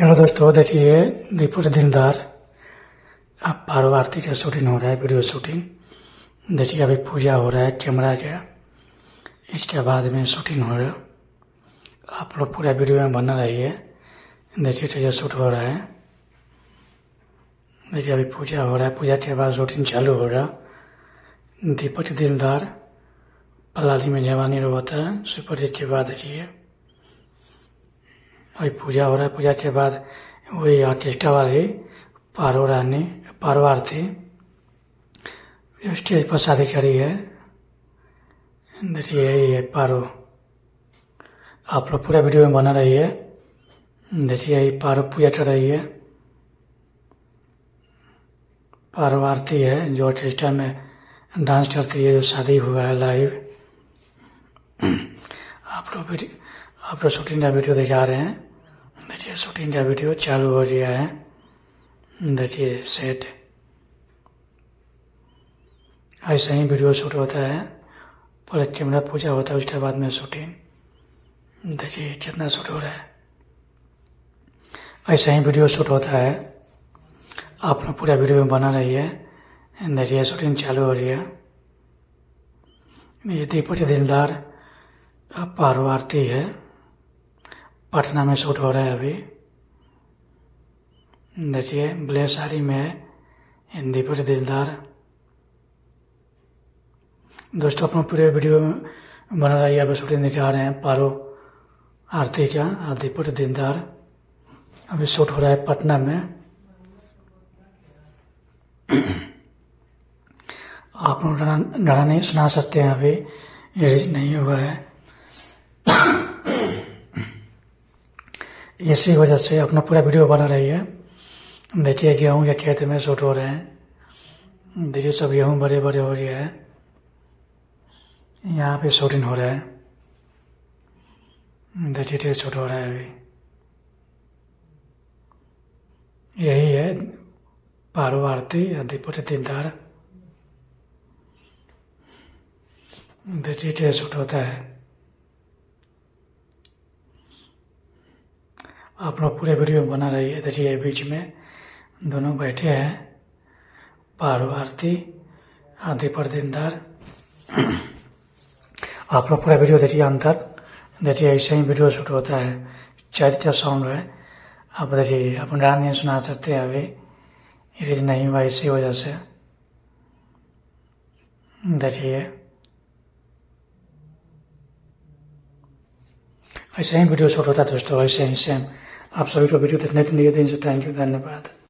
Hello दोस्तों, देखिए दीपुर दिलदार अब पारो आरती का शूटिंग हो रहा है, वीडियो शूटिंग। देखिए अभी पूजा हो रहा है कैमरा का, इसके बाद में शूटिंग हो रहा है। आप लोग पूरा वीडियो में बना रहिए। देखिए कैसे शूट हो रहा है। देखिए अभी पूजा हो रहा है, पूजा के बाद शूटिंग चालू हो रहा। दीपक दिलदार पलाली में जवानी रोता है सुपर हिट के बाद। देखिए अभी पूजा हो रहा है, पूजा के बाद वही आर्केस्ट्रा वाली पारो आरती जो स्टेज पर शादी करी है। देखिए यही है पारो। आप लोग पूरा वीडियो में बना रहिए। देखिए यही पारो पूजा कर रही है। पारो आरती है जो ऑर्केस्ट्रा में डांस करती है, जो शादी हुआ है लाइव। आप लोग शूटिंग का वीडियो दिखा रहे हैं। देखिए शूटिंग का वीडियो चालू हो गया है। देखिए सेट ऐसा ही वीडियो शूट होता है। पहले कैमरा पूजा होता है, उसके बाद में शूटिंग। देखिए कितना शूट हो रहा है। ऐसा ही वीडियो शूट होता है। आप लोग पूरा वीडियो में बना रहिए। देखिए शूटिंग चालू हो रही है। ये दीपक दिलदार पारो आरती है, पटना में शूट हो रहा है अभी। देखिए ब्लैक साड़ी में है दीपक दिलदार। दोस्तों अपना पूरे वीडियो में बना रहिए। अभी शूटिंग दिखा रहे हैं पारो आरती का और दीपक दिलदार। अभी शूट हो रहा है पटना में। आप लोग गाना नहीं सुना सकते हैं, अभी रिलीज नहीं हुआ है। इसी वजह से अपना पूरा वीडियो बना रही है। देखिए गेहूँ के खेत में शूट हो रहे हैं। देखिए सब गेहूँ बड़े बड़े हो गए हैं। यहाँ पे शूटिंग हो रहा है। देखिए ठीक शूट हो रहा है अभी। यही है पारो आरती और दीपक दिलदार। देखिए ठीक शूट होता है। आप लोग पूरे वीडियो बना रही है। देखिए बीच में दोनों बैठे हैं, पारो आरती और दीपक दिलदार। आप लोग पूरा वीडियो देखिए अंत तक। देखिए ऐसे ही वीडियो शूट होता है। चैत्य सॉन्ग है। आप देखिए अपन गाना नहीं सुना सकते अभी, रिलीज नहीं हुआ इसी वजह से। देखिए ऐसे ही वीडियो शूट होता है दोस्तों, ऐसे ही सेम। आप सभी को वीडियो देखने के लिए दिन से थैंक यू, धन्यवाद।